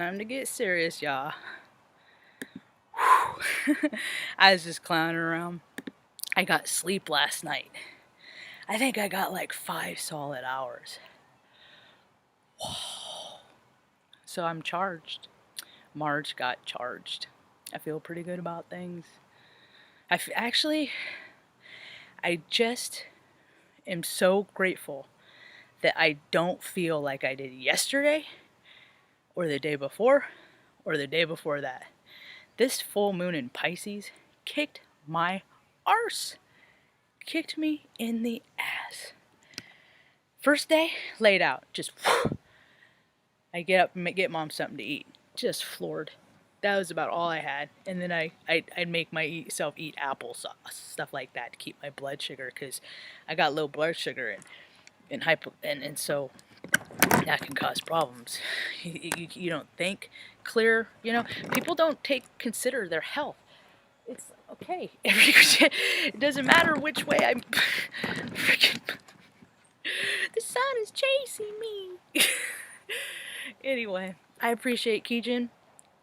time to get serious, y'all. I was just clowning around. I got sleep last night. I think I got like 5 solid hours. Whoa. So I'm charged. Marge got charged. I feel pretty good about things. Actually, I just am so grateful that I don't feel like I did yesterday or the day before or the day before that. This full moon in Pisces kicked my arse. Kicked me in the ass. First day, laid out. Just whew. I get up and get mom something to eat. Just floored. That was about all I had. And then I'd make myself eat applesauce, stuff like that, to keep my blood sugar, because I got low blood sugar and so that can cause problems. You don't think clear, people don't consider their health. It's okay. It doesn't matter which way I'm freaking. The sun is chasing me. Anyway, I appreciate Keejin,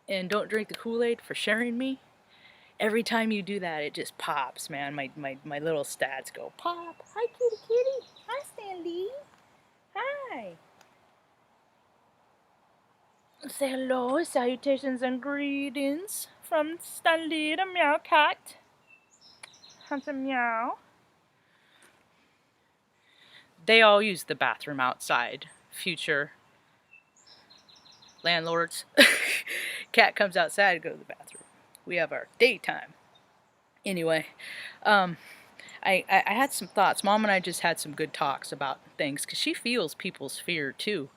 and don't drink the Kool-Aid for sharing me. Every time you do that, it just pops, man. My little stats go pop. Hi, kitty kitty. Hi, Stanley. Hi. Say hello, salutations and greetings from Stanley the meow cat. Handsome meow. They all use the bathroom outside. Future landlords. Cat comes outside to go to the bathroom. We have our daytime. Anyway, I had some thoughts. Mom and I just had some good talks about things, because she feels people's fear too.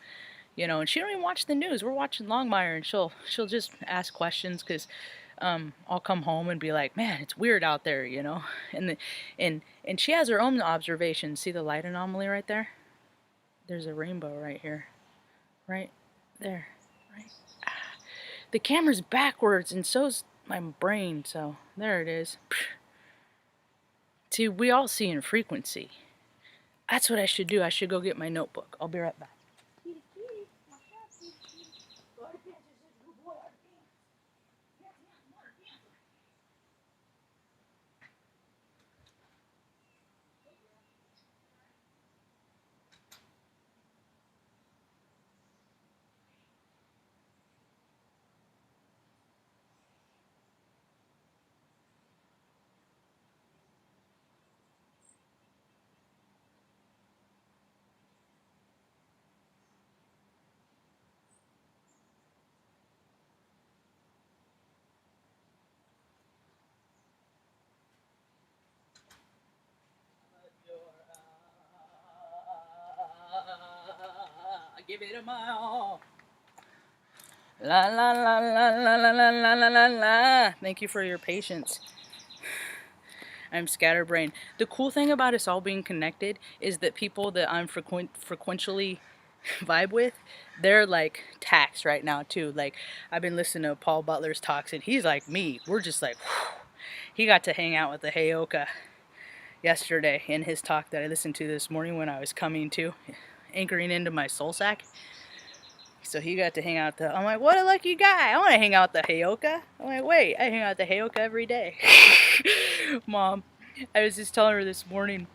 And she don't even watch the news. We're watching Longmire, and she'll just ask questions, because I'll come home and be like, man, it's weird out there, and she has her own observations. See the light anomaly right there? There's a rainbow right here, right there, right. The camera's backwards, and so's my brain, so there it is. See, we all see in frequency. That's what I should do. I should go get my notebook. I'll be right back. Give it a mile. La la la la la la la la la la la. Thank you for your patience. I'm scatterbrained. The cool thing about us all being connected is that people that I'm frequently vibe with, they're like taxed right now too. Like, I've been listening to Paul Butler's talks, and he's like me. We're just like, whew. He got to hang out with the Heyoka yesterday in his talk that I listened to this morning when I was coming to, anchoring into my soul sack. So he got to hang out I'm like, what a lucky guy. I want to hang out with the Heyoka. I'm like, wait, I hang out with the Heyoka every day. Mom, I was just telling her this morning,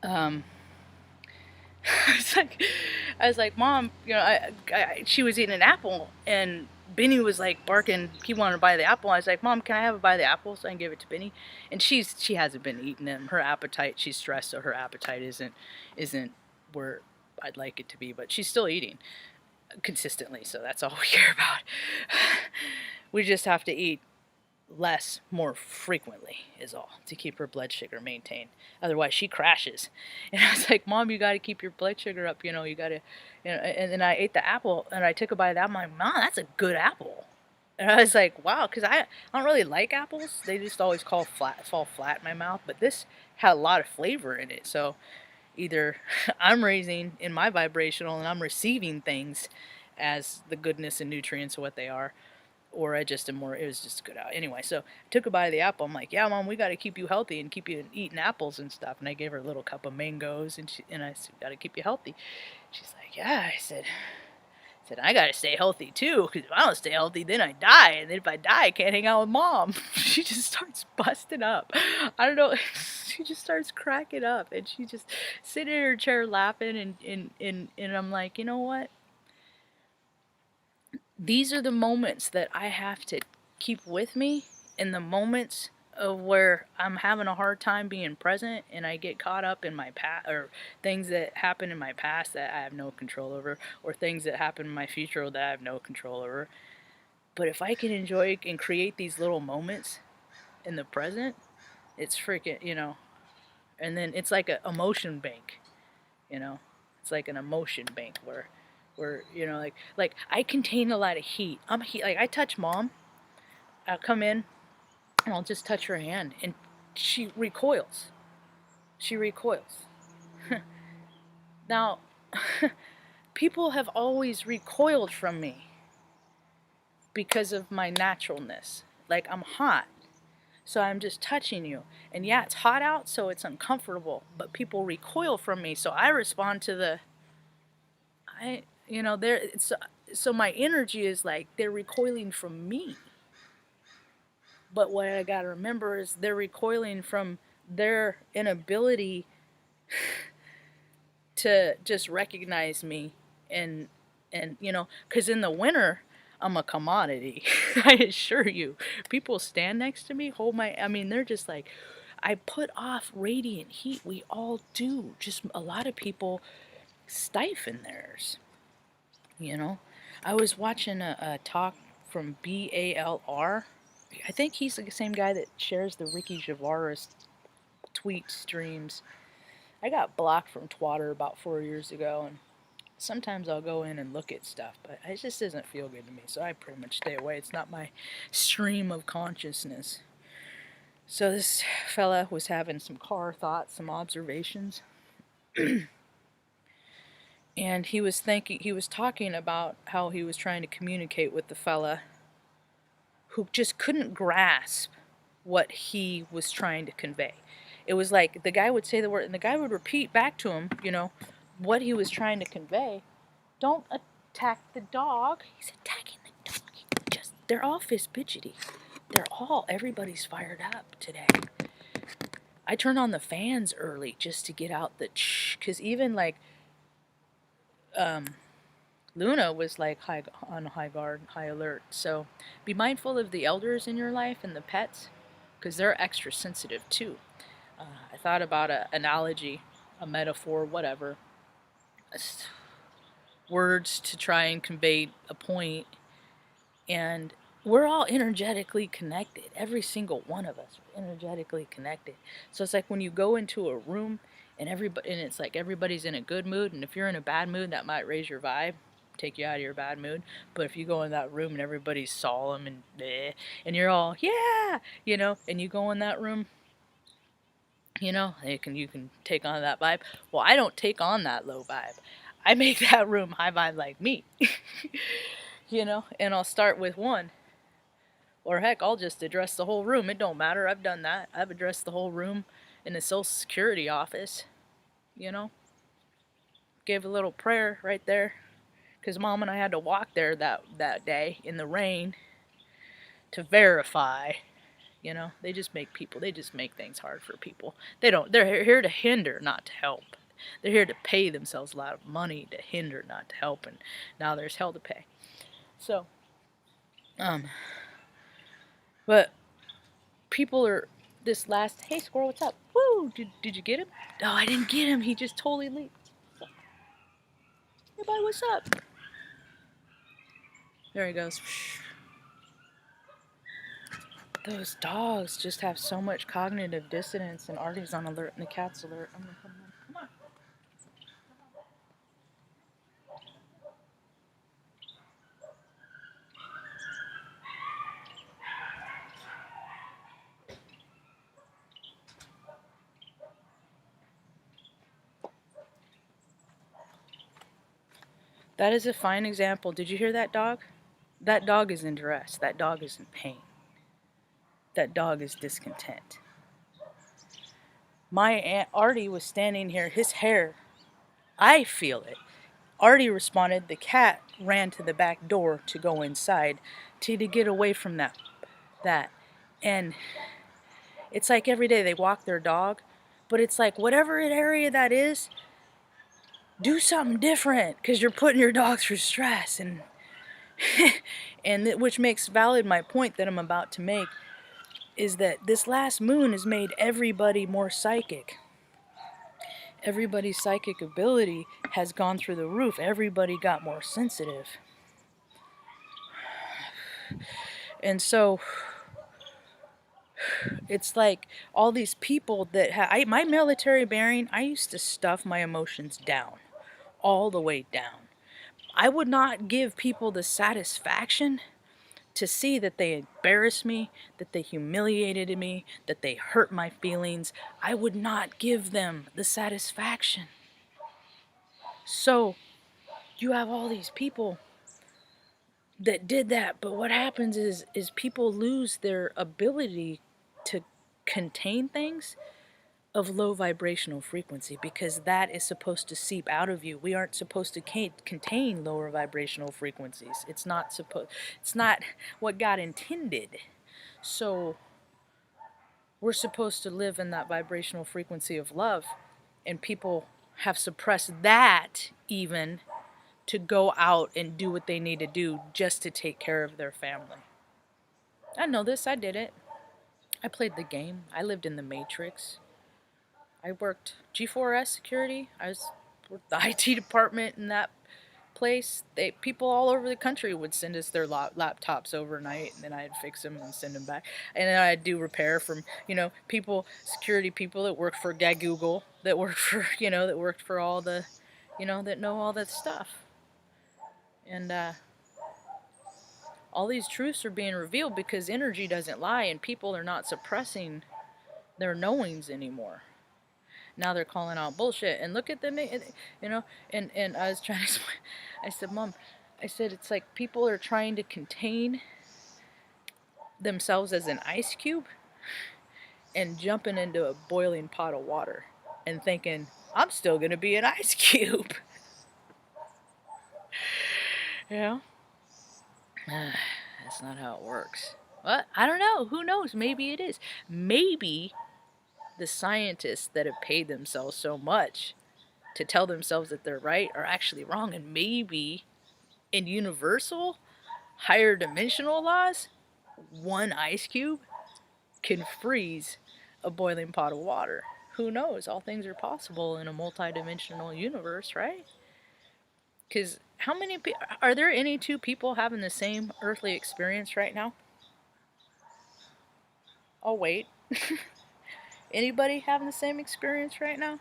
I was like, Mom, she was eating an apple, and Benny was like barking. He wanted to buy the apple. I was like, Mom, can I have a bite of the apple so I can give it to Benny? And she hasn't been eating them. Her appetite, she's stressed, so her appetite isn't where I'd like it to be, but she's still eating consistently, so that's all we care about. We just have to eat less more frequently is all, to keep her blood sugar maintained. Otherwise she crashes. And I was like, Mom, you got to keep your blood sugar up, you got to, and then I ate the apple, and I took a bite of that. I'm like, Mom, that's a good apple. And I was like, wow, because I don't really like apples. They just always fall flat in my mouth, but this had a lot of flavor in it. So either I'm raising in my vibrational and I'm receiving things as the goodness and nutrients of what they are, or it was just good out. Anyway, so I took a bite of the apple. I'm like, yeah, Mom, we got to keep you healthy and keep you eating apples and stuff. And I gave her a little cup of mangoes, and I said, got to keep you healthy. She's like, yeah. I said, said, I gotta stay healthy too, because if I don't stay healthy, then I die. And then if I die, I can't hang out with mom. She just starts busting up. I don't know. She just starts cracking up. And she just sitting in her chair laughing. And I'm like, you know what? These are the moments that I have to keep with me, and the moments of where I'm having a hard time being present and I get caught up in my past, or things that happen in my past that I have no control over, or things that happen in my future that I have no control over. But if I can enjoy and create these little moments in the present, it's freaking, and then it's like an emotion bank, you know. It's like an emotion bank where like I contain a lot of heat. Like I touch mom, I'll come in and I'll just touch her hand and she recoils. She recoils. Now, people have always recoiled from me because of my naturalness. Like I'm hot, so I'm just touching you. And yeah, it's hot out, so it's uncomfortable, but people recoil from me, so I respond to the I there so my energy is like they're recoiling from me. But what I got to remember is they're recoiling from their inability to just recognize me and cuz in the winter I'm a commodity. I assure you. People stand next to me, they're just like, I put off radiant heat. We all do. Just a lot of people stifle theirs. You know, I was watching a talk from BALR. I think he's the same guy that shares the Ricky Gervais tweet streams. I got blocked from Twitter about 4 years ago, and sometimes I'll go in and look at stuff, but it just doesn't feel good to me, so I pretty much stay away. It's not my stream of consciousness. So this fella was having some car thoughts, some observations. And he was talking about how he was trying to communicate with the fella who just couldn't grasp what he was trying to convey. It was like the guy would say the word and the guy would repeat back to him, what he was trying to convey. Don't attack the dog. He's attacking the dog. They're all fist bitchety. Everybody's fired up today. I turn on the fans early just to get out the because even like Luna was like on high guard, high alert. So be mindful of the elders in your life and the pets, because they're extra sensitive too. I thought about an analogy, a metaphor, whatever, words to try and convey a point. And we're all energetically connected. Every single one of us are energetically connected. So it's like when you go into a room and it's like everybody's in a good mood, and if you're in a bad mood, that might raise your vibe, take you out of your bad mood. But if you go in that room and everybody's solemn and bleh, and you're all yeah, and you go in that room, you can take on that vibe. Well, I don't take on that low vibe. I make that room high vibe like me. And I'll start with one. Or heck, I'll just address the whole room. It don't matter. I've done that. I've addressed the whole room in the Social Security office. Gave a little prayer right there. Because Mom and I had to walk there that day in the rain to verify. They just make things hard for people. They're here to hinder, not to help. They're here to pay themselves a lot of money to hinder, not to help. And now there's hell to pay. So, but people are hey squirrel, what's up? Woo! Did you get him? No, I didn't get him. He just totally leaped. Hey buddy, what's up? There he goes. Those dogs just have so much cognitive dissonance, and Artie's on alert and the cat's alert. I'm gonna come on. That is a fine example. Did you hear that dog? That dog is in duress. That dog is in pain. That dog is discontent. My Aunt Artie was standing here. His hair, I feel it. Artie responded, the cat ran to the back door to go inside to get away from that. And it's like every day they walk their dog, but it's like whatever area that is, do something different because you're putting your dog through stress. And which makes valid my point that I'm about to make, is that this last moon has made everybody more psychic. Everybody's psychic ability has gone through the roof. Everybody got more sensitive. And so it's like all these people that my military bearing, I used to stuff my emotions down, all the way down. I would not give people the satisfaction to see that they embarrassed me, that they humiliated me, that they hurt my feelings. I would not give them the satisfaction. So you have all these people that did that, but what happens is people lose their ability to contain things of low vibrational frequency, because that is supposed to seep out of you. We aren't supposed to contain lower vibrational frequencies. It's not what God intended. So we're supposed to live in that vibrational frequency of love, and people have suppressed that even to go out and do what they need to do just to take care of their family. I know this, I did it. I played the game. I lived in the Matrix. I worked G4S security. I was with the IT department in that place. People all over the country would send us their laptops overnight, and then I'd fix them and send them back. And then I'd do repair from security people that worked for Google, that worked for that worked for all the, that know all that stuff. And all these truths are being revealed because energy doesn't lie, and people are not suppressing their knowings anymore. Now they're calling out bullshit, and look at them, and I was trying to explain. I said, Mom, I said, it's like people are trying to contain themselves as an ice cube and jumping into a boiling pot of water and thinking, I'm still going to be an ice cube. That's not how it works. Well, I don't know. Who knows? Maybe it is. Maybe the scientists that have paid themselves so much to tell themselves that they're right are actually wrong. And maybe in universal, higher dimensional laws, one ice cube can freeze a boiling pot of water. Who knows? All things are possible in a multi-dimensional universe, right? Because how many people, are there any two people having the same earthly experience right now? Oh, wait. Anybody having the same experience right now?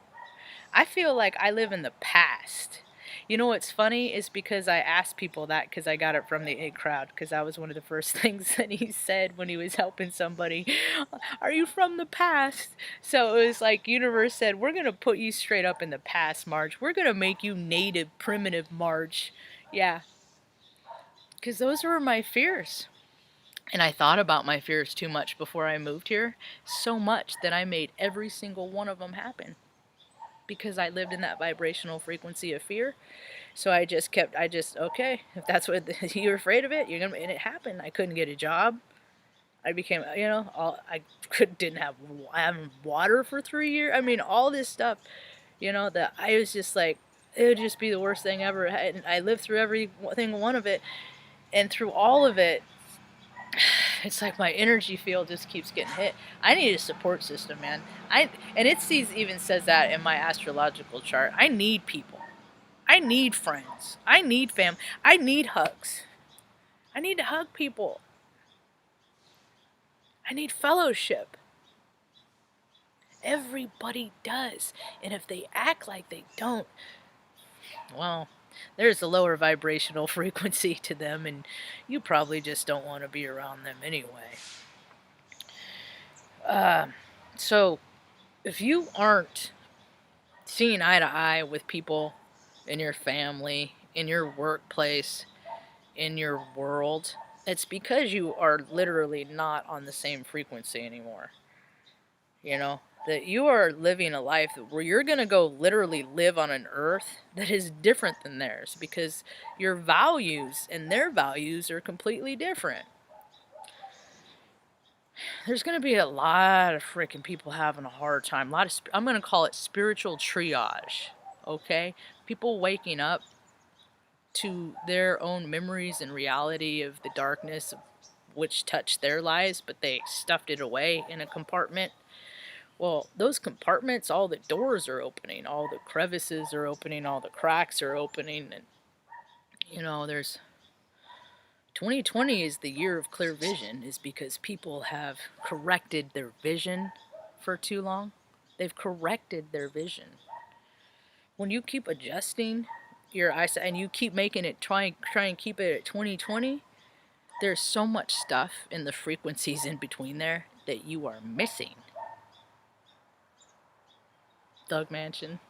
I feel like I live in the past. You know what's funny is because I asked people that because I got it from the It crowd, because that was one of the first things that he said when he was helping somebody. Are you from the past? So it was like universe said, we're going to put you straight up in the past, Marge. We're going to make you native, primitive Marge. Yeah. Because those were my fears. And I thought about my fears too much before I moved here. So much that I made every single one of them happen. Because I lived in that vibrational frequency of fear. So okay, if that's what you're afraid of it, and it happened. I couldn't get a job. I became, didn't have water for 3 years. I mean, all this stuff, that I was just like, it would just be the worst thing ever. And I lived through every single one of it. And through all of it, it's like my energy field just keeps getting hit. I need a support system, man. And it even says that in my astrological chart. I need people. I need friends. I need family. I need hugs. I need to hug people. I need fellowship. Everybody does. And if they act like they don't, well, there's a lower vibrational frequency to them, and you probably just don't want to be around them anyway. So, if you aren't seeing eye to eye with people in your family, in your workplace, in your world, it's because you are literally not on the same frequency anymore. that you are living a life where you're going to go literally live on an earth that is different than theirs, because your values and their values are completely different. There's going to be a lot of freaking people having a hard time. I'm going to call it spiritual triage, okay? People waking up to their own memories and reality of the darkness which touched their lives, but they stuffed it away in a compartment. Well, those compartments, all the doors are opening, all the crevices are opening, all the cracks are opening, and there's 2020 is the year of clear vision, is because people have corrected their vision for too long. They've corrected their vision. When you keep adjusting your eyesight and you keep making it try and keep it at 2020, there's so much stuff in the frequencies in between there that you are missing. Doug Mansion.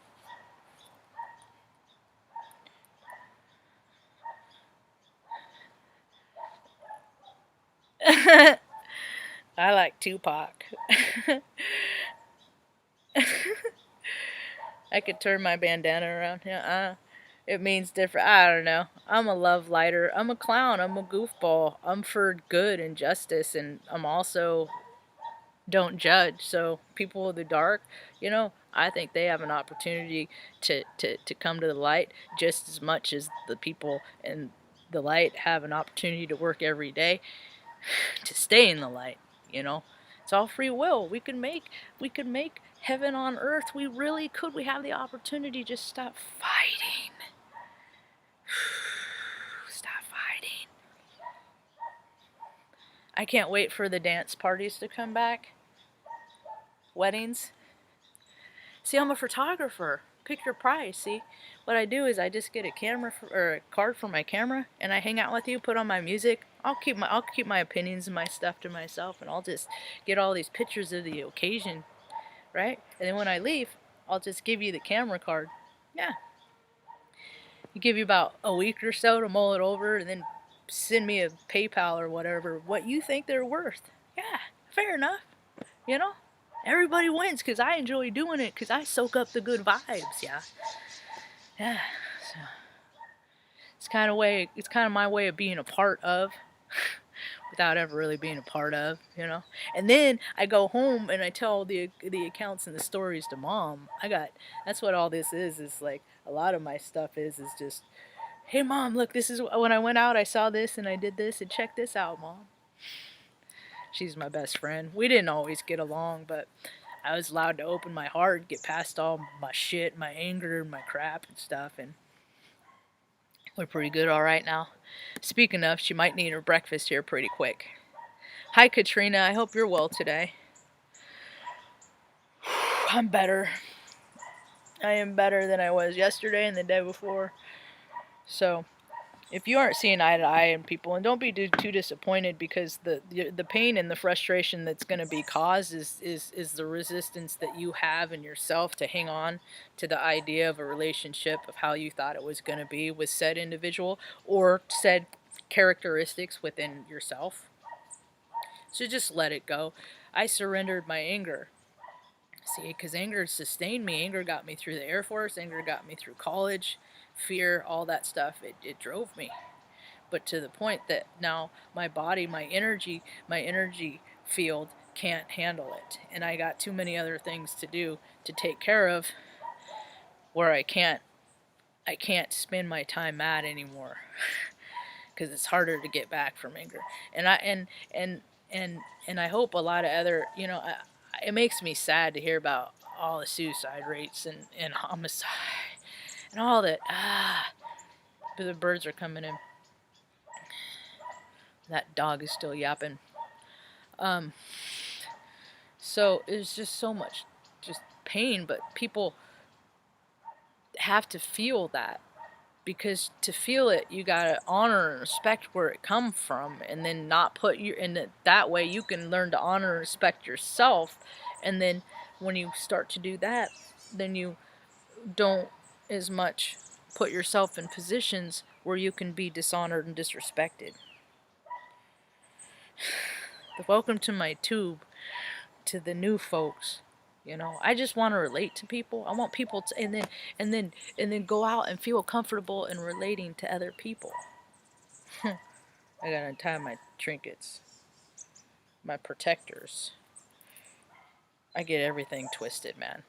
I like Tupac. I could turn my bandana around. Yeah, it means different. I don't know. I'm a love lighter. I'm a clown. I'm a goofball. I'm for good and justice, and I'm also don't judge. So people of the dark, I think they have an opportunity to come to the light just as much as the people in the light have an opportunity to work every day to stay in the light. It's all free will. We could make heaven on earth. We really could. We have the opportunity. Just stop fighting. Stop fighting. I can't wait for the dance parties to come back. Weddings. See, I'm a photographer. Pick your prize. See, what I do is I just get a camera or a card for my camera, and I hang out with you. Put on my music. I'll keep my opinions and my stuff to myself, and I'll just get all these pictures of the occasion, right? And then when I leave, I'll just give you the camera card. Yeah. You give you about a week or so to mull it over, and then send me a PayPal or whatever what you think they're worth. Yeah, fair enough. You know, everybody wins because I enjoy doing it because I soak up the good vibes. Yeah, yeah. So it's kind of my way of being a part of, without ever really being a part of. And then I go home and I tell the accounts and the stories to mom. That's what all this is. Is like a lot of my stuff is just, hey mom, look, this is when I went out. I saw this and I did this and check this out, mom. She's my best friend. We didn't always get along, but I was allowed to open my heart, get past all my shit, my anger, my crap and stuff, and we're pretty good all right now. Speaking of, she might need her breakfast here pretty quick. Hi, Katrina. I hope you're well today. I'm better. I am better than I was yesterday and the day before. So, if you aren't seeing eye to eye in people, and don't be too disappointed, because the pain and the frustration that's going to be caused is the resistance that you have in yourself to hang on to the idea of a relationship of how you thought it was going to be with said individual or said characteristics within yourself. So just let it go. I surrendered my anger. See, because anger sustained me. Anger got me through the Air Force. Anger got me through college. Fear, all that stuff, it drove me. But to the point that now my body, my energy field can't handle it. And I got too many other things to do to take care of, where I can't spend my time mad anymore. Because it's harder to get back from anger. And I hope a lot of other, it makes me sad to hear about all the suicide rates and homicide and all that. But the birds are coming in. That dog is still yapping. So it's just so much just pain, but people have to feel that, because to feel it, you gotta honor and respect where it come from, and then not put your in it. That way you can learn to honor and respect yourself, and then when you start to do that, then you don't as much put yourself in positions where you can be dishonored and disrespected. Welcome to my tube, to the new folks. You know, I just want to relate to people. I want people to, and then go out and feel comfortable in relating to other people. I gotta untie my trinkets, my protectors. I get everything twisted, man.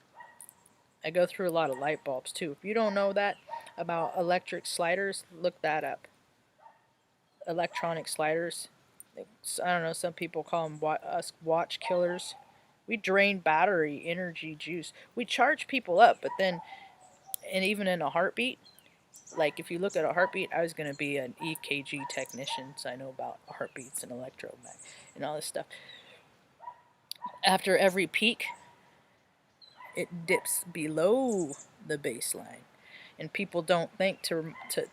I go through a lot of light bulbs too. If you don't know that about electric sliders, look that up. Electronic sliders. I don't know. Some people call them us watch killers. We drain battery, energy, juice. We charge people up, but then, and even in a heartbeat, like if you look at a heartbeat, I was gonna be an EKG technician, so I know about heartbeats and electromagnet and all this stuff. After every peak, it dips below the baseline, and people don't think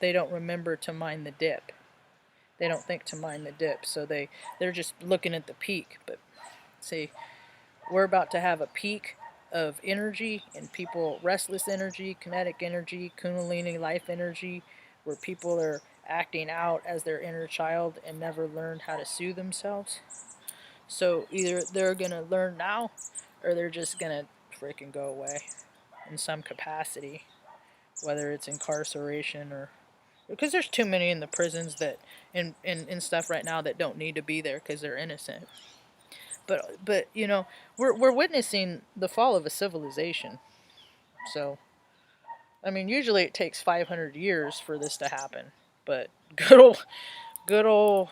they don't remember to mind the dip. They don't think to mind the dip, so they're just looking at the peak. But see, we're about to have a peak of energy, and people, restless energy, kinetic energy, kundalini life energy, where people are acting out as their inner child and never learned how to soothe themselves. So either they're gonna learn now, or they're just gonna freaking go away in some capacity, whether it's incarceration or because there's too many in the prisons that and stuff right now that don't need to be there because they're innocent. But you know, we're witnessing the fall of a civilization. So I mean, usually it takes 500 years for this to happen, but good old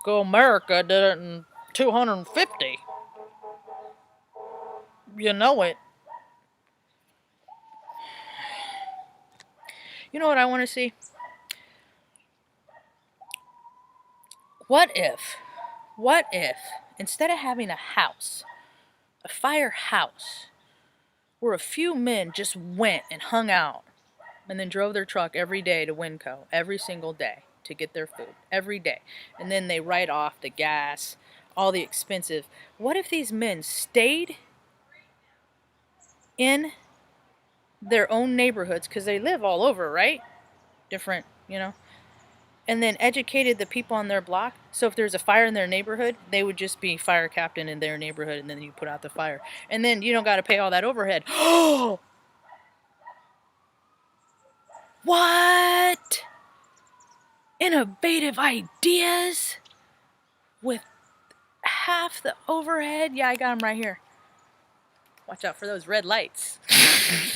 go America did it in 250. You know it. You know what I want to see? What if, what if, instead of having a house, a firehouse, where a few men just went and hung out and then drove their truck every day to Winco, every single day to get their food, every day. And then they write off the gas, all the expensive. What if these men stayed in their own neighborhoods, because they live all over, right? Different, you know, and then educated the people on their block. So if there's a fire in their neighborhood, they would just be fire captain in their neighborhood, and then you put out the fire. And then you don't got to pay all that overhead. Oh, what? Innovative ideas with half the overhead. Yeah, I got them right here. Watch out for those red lights.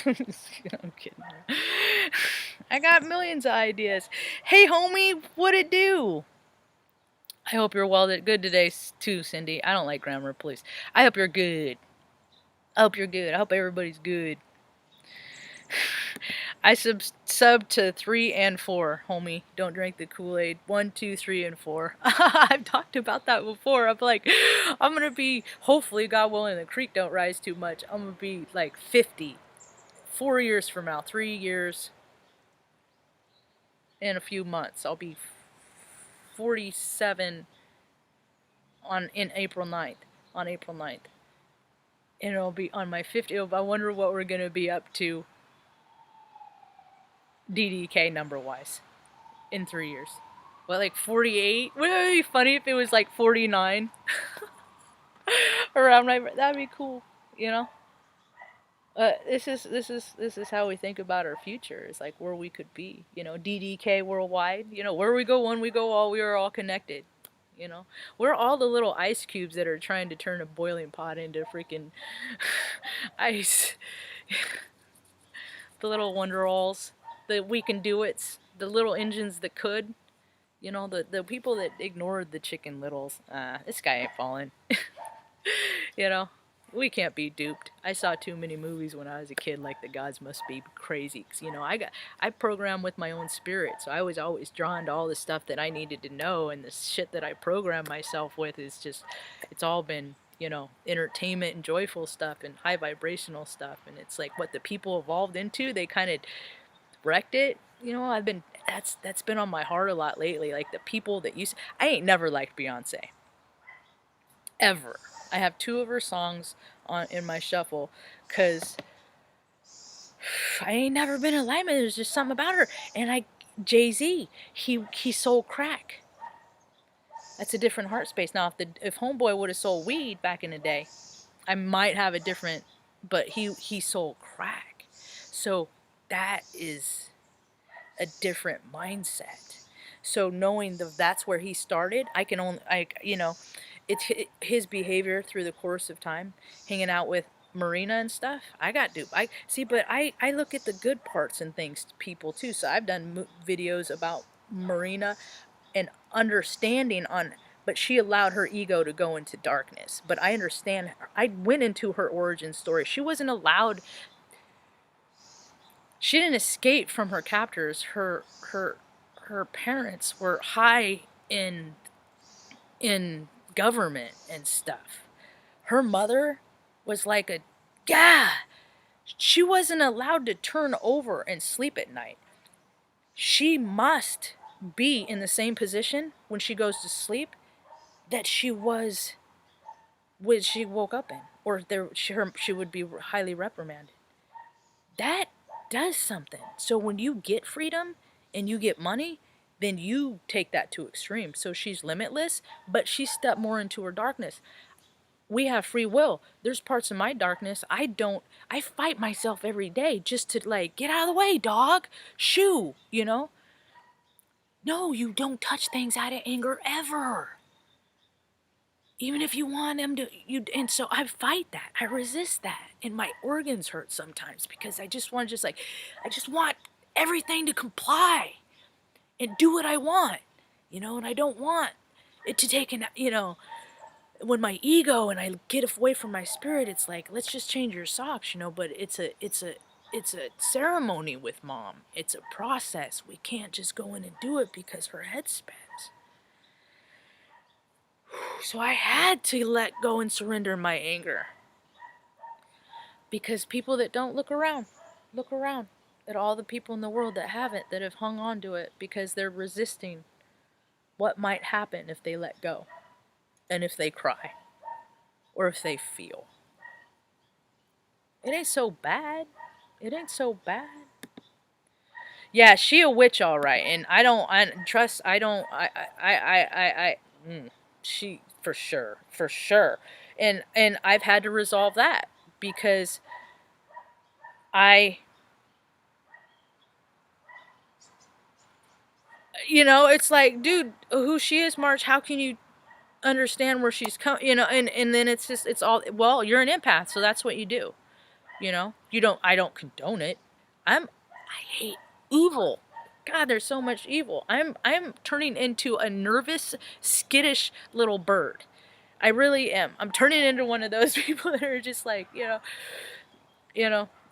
I'm kidding. I got millions of ideas. Hey, homie, what it do? I hope you're good today, too, Cindy. I don't like grammar, please. I hope you're good. I hope you're good. I hope everybody's good. I sub to 3 and 4, homie. Don't drink the Kool-Aid. 1, 2, 3, and 4. I've talked about that before. I'm like, I'm gonna be, hopefully, God willing, the creek don't rise too much. I'm gonna be like 50, 4 years from now, 3 years, in a few months. I'll be 47 in April 9th. On April 9th. And it'll be on my 50th. I wonder what we're gonna be up to DDK number wise in 3 years. What, like 48? Wouldn't it be funny if it was like 49? Around my, that'd be cool, you know. This is how we think about our future. It's like where we could be, you know. DDK worldwide, you know, where we go, when we go, all we are all connected. You know, we're all the little ice cubes that are trying to turn a boiling pot into freaking ice. The little wonderalls, the we can do it's, the little engines that could. You know, the people that ignored the Chicken Littles. This guy ain't falling. You know, we can't be duped. I saw too many movies when I was a kid, like the gods must be crazy. 'Cause, you know, I programmed with my own spirit, so I was always drawn to all the stuff that I needed to know, and the shit that I programmed myself with is just, it's all been, you know, entertainment and joyful stuff and high vibrational stuff, and it's like what the people evolved into, they kind of wrecked it. You know, that's been on my heart a lot lately. Like the people that I ain't never liked Beyonce. Ever. I have 2 of her songs in my shuffle, cause I ain't never been in alignment. There's just something about her. And Jay-Z, he sold crack. That's a different heart space. Now, if Homeboy would have sold weed back in the day, I might have a different, but he sold crack. So that is a different mindset. So knowing that that's where he started, I can only, it's his behavior through the course of time, hanging out with Marina and stuff. I got duped. I see, but I look at the good parts and things, people too. So I've done videos about Marina and understanding on, but she allowed her ego to go into darkness. But I understand her. I went into her origin story. She wasn't allowed, she didn't escape from her captors. Her parents were high in government and stuff. Her mother was like a, yeah, she wasn't allowed to turn over and sleep at night. She must be in the same position when she goes to sleep that she was when she woke up in, or she would be highly reprimanded. That does something. So when you get freedom and you get money, then you take that to extreme. So she's limitless, but she stepped more into her darkness. We have free will. There's parts of my darkness I fight myself every day just to like, get out of the way, dog. Shoo, No, you don't touch things out of anger ever. Even if you want them to, and so I fight that. I resist that. And my organs hurt sometimes because I just want I just want everything to comply and do what I want, and I don't want it to take when my ego and I get away from my spirit, it's like, let's just change your socks, but it's a ceremony with mom. It's a process. We can't just go in and do it because her head spins. So I had to let go and surrender my anger. Because people that don't look around at all the people in the world that haven't, that have hung on to it because they're resisting what might happen if they let go and if they cry or if they feel. It ain't so bad. It ain't so bad. Yeah, she a witch, all right, and she for sure, and I've had to resolve that because I, it's like, dude, who she is, Marge? How can you understand where she's coming? And then it's just, it's all, well, you're an empath, so that's what you do. I don't condone it. I hate evil. God, there's so much evil. I'm turning into a nervous, skittish little bird. I really am. I'm turning into one of those people that are just like, I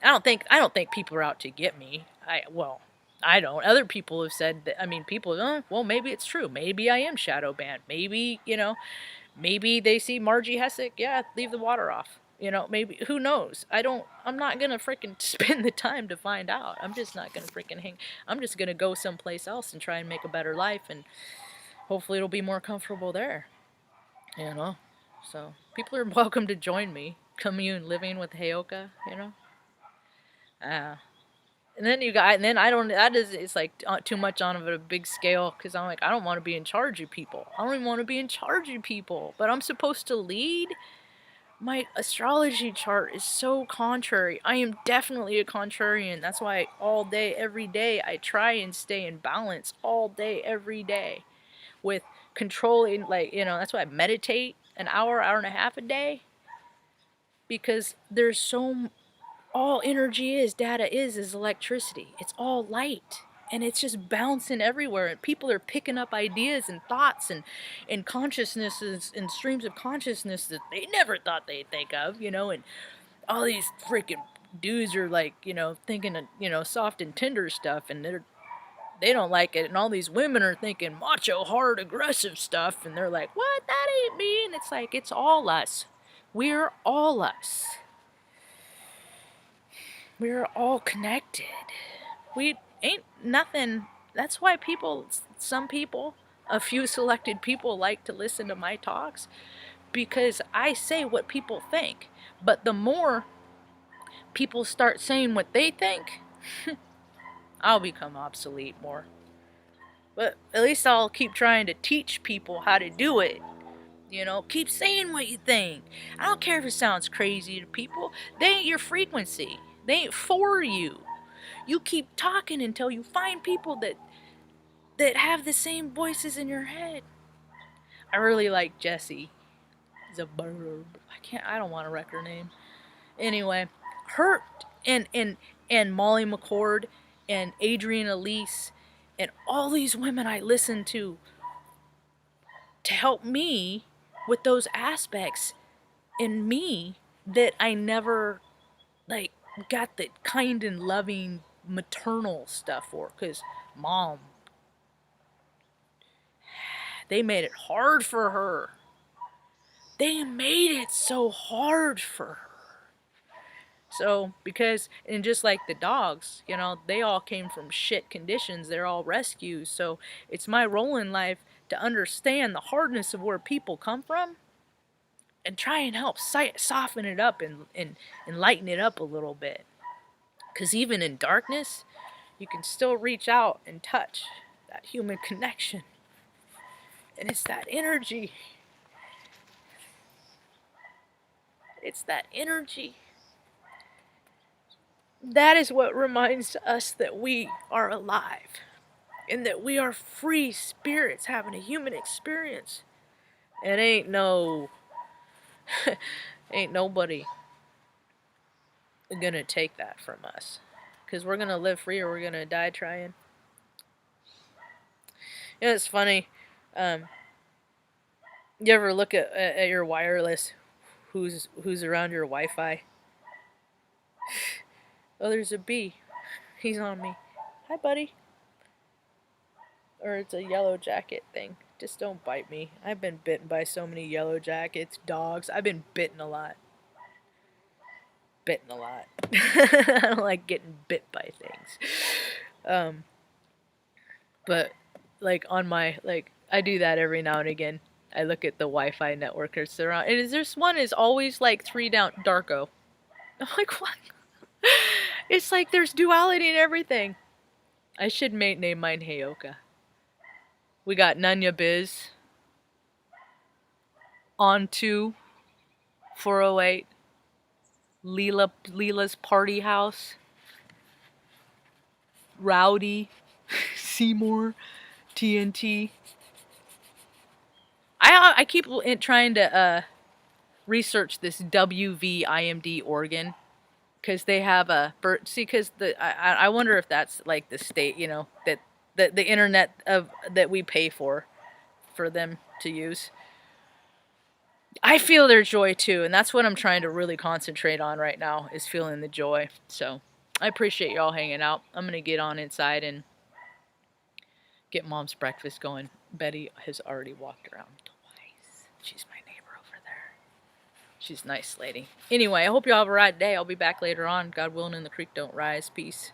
don't think people are out to get me. I don't. Other people have said that. I mean, well, maybe it's true. Maybe I am shadow banned. Maybe they see Margie Hessick. Yeah, leave the water off. Maybe, who knows? I'm not gonna freaking spend the time to find out. I'm just not gonna freaking hang. I'm just gonna go someplace else and try and make a better life, and hopefully it'll be more comfortable there. You know? So, people are welcome to join me. Commune living with Heyoka, Uh, and then I don't, it's like too much on of a big scale because I'm like, I don't want to be in charge of people. I don't even want to be in charge of people, but I'm supposed to lead. My astrology chart is so contrary. I am definitely a contrarian. That's why all day, every day, I try and stay in balance all day, every day with controlling, that's why I meditate an hour and a half a day because all energy is, data is electricity. It's all light. And it's just bouncing everywhere. And people are picking up ideas and thoughts and consciousnesses and streams of consciousness that they never thought they'd think of, and all these freaking dudes are like, thinking of, soft and tender stuff, and they don't like it. And all these women are thinking macho, hard, aggressive stuff, and they're like, what? That ain't me. And it's like, it's all us. We're all us. We're all connected. We ain't nothing. That's why some people, a few selected people, like to listen to my talks, because I say what people think. But the more people start saying what they think, I'll become obsolete more. But at least I'll keep trying to teach people how to do it. You know, keep saying what you think. I don't care if it sounds crazy to people. They ain't your frequency. They ain't for you. You keep talking until you find people that have the same voices in your head. I really like Jessie. Zaburb. I don't want to wreck her name. Anyway, her and Molly McCord and Adrienne Elise and all these women I listen to help me with those aspects in me that I never like got the kind and loving maternal stuff for, because mom, they made it hard for her. They made it so hard for her. So, because, and just like the dogs, you know, they all came from shit conditions. They're all rescues. So, it's my role in life to understand the hardness of where people come from and try and help soften it up and lighten it up a little bit. Because even in darkness, you can still reach out and touch that human connection. And it's that energy. It's that energy. That is what reminds us that we are alive and that we are free spirits having a human experience. And ain't nobody gonna take that from us, because we're gonna live free or we're gonna die trying. You know, it's funny. You ever look at your wireless? Who's around your Wi-Fi? Oh, there's a bee. He's on me. Hi, buddy. Or it's a yellow jacket thing. Just don't bite me. I've been bitten by so many yellow jackets, dogs. I've been bitten a lot. Bitten a lot. I don't like getting bit by things. But like on my I do that every now and again. I look at the Wi-Fi networkers around, and this one is always like 3 down Darko. I'm like, what? It's like there's duality in everything. I should name mine Heyoka. We got Nunya Biz, On 2, 408, Leela's Party House, Rowdy, Seymour, TNT. I keep trying to research this WVIMD organ, because they have a because I wonder if that's like the state, you know, that the internet of that we pay for them to use. I feel their joy too, and that's what I'm trying to really concentrate on right now, is feeling the joy. So I appreciate y'all hanging out. I'm gonna get on inside and get mom's breakfast going. Betty has already walked around twice. She's my neighbor over there. She's a nice lady. Anyway, I hope you all have a right day. I'll be back later on. God willing, and the creek don't rise. Peace.